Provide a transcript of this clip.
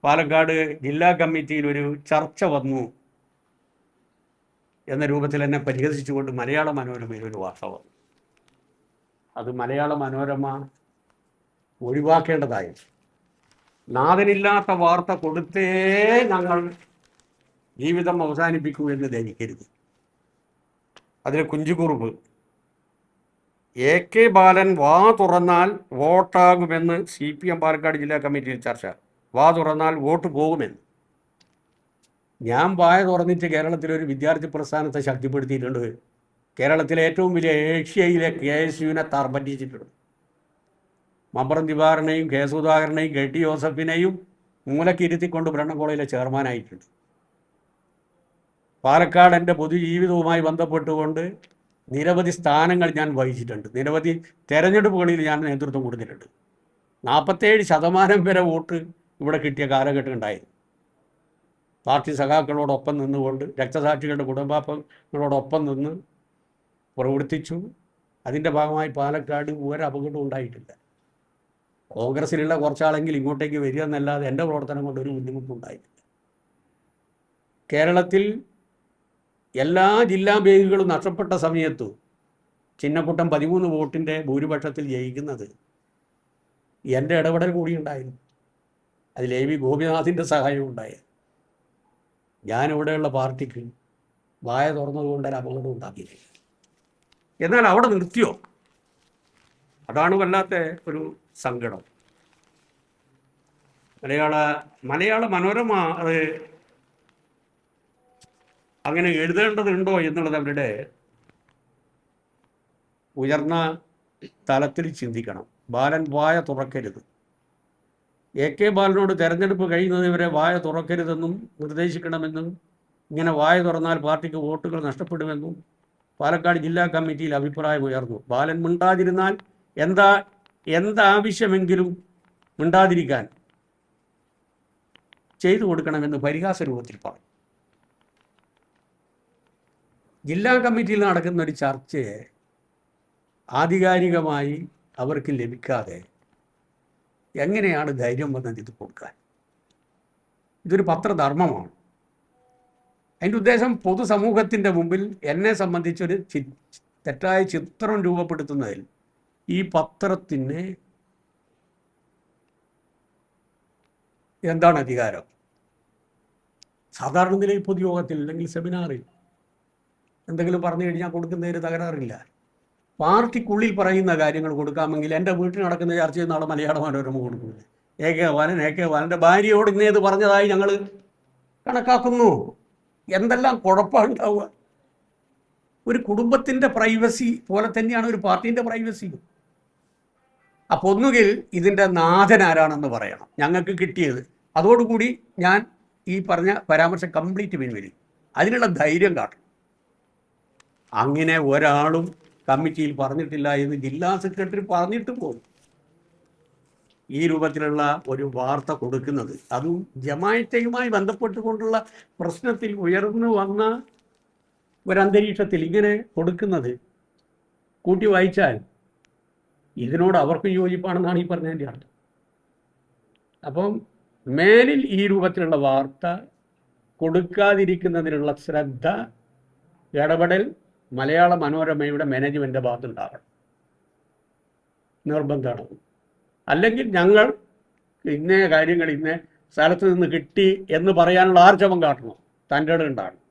പാലക്കാട് ജില്ലാ കമ്മിറ്റിയിൽ ഒരു ചർച്ച വന്നു എന്ന രൂപത്തിൽ എന്നെ പരിഹസിച്ചുകൊണ്ട് മലയാള മനോരമയിൽ ഒരു വാർത്ത വന്നു. അത് മലയാള മനോരമ ഒഴിവാക്കേണ്ടതായി. നാഥനില്ലാത്ത വാർത്ത കൊടുത്തേ ഞങ്ങൾ ജീവിതം അവസാനിപ്പിക്കൂ എന്ന് ധരിക്കരുത്. അതിലെ കുഞ്ചുകുറുപ്പ്, AK ബാലൻ വാ തുറന്നാൽ വോട്ടാകുമെന്ന് CPM പാലക്കാട് ജില്ലാ കമ്മിറ്റിയിൽ ചർച്ച. വാ തുറന്നാൽ വോട്ട് പോകുമെന്ന്. ഞാൻ വായ തുറന്നിട്ട് കേരളത്തിലൊരു വിദ്യാർത്ഥി പ്രസ്ഥാനത്തെ ശക്തിപ്പെടുത്തിയിട്ടുണ്ട്. കേരളത്തിലെ ഏറ്റവും വലിയ ഏഷ്യയിലെ KSUവിനെ തർപ്പറ്റിച്ചിട്ടുണ്ട്. മമ്പറം ദിവാറിനെയും കെ സുധാകരനെയും KT ജോസഫിനെയും മൂലക്കിരുത്തിക്കൊണ്ട് ബ്രണ്ണൻ കോളേജിലെ ചെയർമാനായിട്ടുണ്ട്. പാലക്കാട് എൻ്റെ പൊതുജീവിതവുമായി ബന്ധപ്പെട്ടുകൊണ്ട് നിരവധി സ്ഥാനങ്ങൾ ഞാൻ വഹിച്ചിട്ടുണ്ട്. നിരവധി തെരഞ്ഞെടുപ്പുകളിൽ ഞാൻ നേതൃത്വം കൊടുത്തിട്ടുണ്ട്. 47% വരെ വോട്ട് ഇവിടെ കിട്ടിയ കാലഘട്ടം ഉണ്ടായിരുന്നു. പാർട്ടി സഖാക്കളോടൊപ്പം നിന്നുകൊണ്ട് രക്തസാക്ഷികളുടെ കുടുംബാംഗങ്ങളോടൊപ്പം നിന്ന് പ്രവർത്തിച്ചു. അതിൻ്റെ ഭാഗമായി പാലക്കാട് ഒരു അപകടം ഉണ്ടായിട്ടില്ല. കോൺഗ്രസിലുള്ള കുറച്ചാളെങ്കിൽ ഇങ്ങോട്ടേക്ക് വരിക എന്നല്ലാതെ എൻ്റെ പ്രവർത്തനം കൊണ്ട് ഒരു ബുദ്ധിമുട്ടുണ്ടായിട്ടില്ല. കേരളത്തിൽ എല്ലാ ജില്ലാ ബാങ്കുകളും നഷ്ടപ്പെട്ട സമയത്തു ചിന്നക്കുട്ടൻ 13 വോട്ടിൻ്റെ ഭൂരിപക്ഷത്തിൽ ജയിക്കുന്നത് എൻ്റെ ഇടപെടൽ കൂടി ഉണ്ടായിരുന്നു. അതിൽ AV ഗോപിനാഥിൻ്റെ സഹായവും ഉണ്ടായി. ഞാനിവിടെയുള്ള പാർട്ടിക്ക് വായ തുറന്നതുകൊണ്ട് ഒരു അപകടം ഉണ്ടാക്കിയില്ല. എന്നാൽ അവിടെ നിർത്തിയോ? അതാണ് വല്ലാത്ത ഒരു സങ്കടം. മലയാള മനോരമ അത് അങ്ങനെ എഴുതേണ്ടതുണ്ടോ എന്നുള്ളത് അവരുടെ ഉയർന്ന തലത്തിൽ ചിന്തിക്കണം. ബാലൻ വായ തുറക്കരുത്. AK ബാലനോട് തെരഞ്ഞെടുപ്പ് കഴിയുന്നത് വരെ വായ തുറക്കരുതെന്നും നിർദ്ദേശിക്കണമെന്നും ഇങ്ങനെ വായ തുറന്നാൽ പാർട്ടിക്ക് വോട്ടുകൾ നഷ്ടപ്പെടുമെന്നും പാലക്കാട് ജില്ലാ കമ്മിറ്റിയിൽ അഭിപ്രായം ഉയർന്നു. ബാലൻ മിണ്ടാതിരുന്നാൽ എന്താവശ്യമെങ്കിലും മിണ്ടാതിരിക്കാൻ ചെയ്തു കൊടുക്കണമെന്ന് പരിഹാസ രൂപത്തിൽ പറഞ്ഞു. ജില്ലാ കമ്മിറ്റിയിൽ നടക്കുന്ന ഒരു ചർച്ചയെ ആധികാരികമായി അവർക്ക് ലഭിക്കാതെ എങ്ങനെയാണ് ധൈര്യം വന്നത് ഇത് കൊടുക്കാൻ? ഇതൊരു പത്രധർമ്മമാണ്. അതിൻ്റെ ഉദ്ദേശം പൊതുസമൂഹത്തിൻ്റെ മുമ്പിൽ എന്നെ സംബന്ധിച്ചൊരു തെറ്റായ ചിത്രം രൂപപ്പെടുത്തുന്നതിൽ ഈ പത്രത്തിന് എന്താണ് അധികാരം? സാധാരണ നിലയിൽ പൊതുയോഗത്തിൽ അല്ലെങ്കിൽ സെമിനാറിൽ എന്തെങ്കിലും പറഞ്ഞു കഴിഞ്ഞാൽ കൊടുക്കുന്നതിന് തകരാറില്ല. പാർട്ടിക്കുള്ളിൽ പറയുന്ന കാര്യങ്ങൾ കൊടുക്കാമെങ്കിൽ എൻ്റെ വീട്ടിൽ നടക്കുന്ന ചർച്ചയിൽ നാളെ മലയാള മനോരമ കൊടുക്കുന്നത് AK ബാലൻ്റെ ഭാര്യയോട് ഇന്നേത് പറഞ്ഞതായി ഞങ്ങൾ കണക്കാക്കുന്നു. എന്തെല്ലാം കുഴപ്പമുണ്ടാവുക? ഒരു കുടുംബത്തിൻ്റെ പ്രൈവസി പോലെ തന്നെയാണ് ഒരു പാർട്ടീൻ്റെ പ്രൈവസി. അപ്പോൾ ഒന്നുകിൽ ഇതിൻ്റെ നാഥൻ ആരാണെന്ന് പറയണം, ഞങ്ങൾക്ക് കിട്ടിയത്. അതോടുകൂടി ഞാൻ ഈ പറഞ്ഞ പരാമർശം കംപ്ലീറ്റ് പിൻവലിക്കും. അതിനുള്ള ധൈര്യം കാട്ടണം. അങ്ങനെ ഒരാളും കമ്മിറ്റിയിൽ പറഞ്ഞിട്ടില്ല എന്ന് ജില്ലാ സെക്രട്ടറി പറഞ്ഞിട്ട് പോകും. ഈ രൂപത്തിലുള്ള ഒരു വാർത്ത കൊടുക്കുന്നത്, അതും ജമാഅത്തുമായി ബന്ധപ്പെട്ടുകൊണ്ടുള്ള പ്രശ്നത്തിൽ ഉയർന്നു വന്ന ഒരന്തരീക്ഷത്തിൽ ഇങ്ങനെ കൊടുക്കുന്നത് കൂട്ടി വായിച്ചാൽ ഇതിനോട് അവർക്ക് യോജിപ്പാണെന്നാണ് ഈ പറഞ്ഞതിൻ്റെ അർത്ഥം. അപ്പം മേലിൽ ഈ രൂപത്തിലുള്ള വാർത്ത കൊടുക്കാതിരിക്കുന്നതിനുള്ള ശ്രദ്ധ, ഇടപെടൽ മലയാള മനോരമയുടെ മാനേജ്മെൻറ്റിൻ്റെ ഭാഗത്തുണ്ടാകണം, നിർബന്ധമാണ്. അല്ലെങ്കിൽ ഞങ്ങൾ ഇന്ന കാര്യങ്ങൾ ഇന്ന സ്ഥലത്ത് നിന്ന് കിട്ടി എന്ന് പറയാനുള്ള ആർജവം കാട്ടണം, തൻ്റെ ഇടം ഉണ്ടാകണം.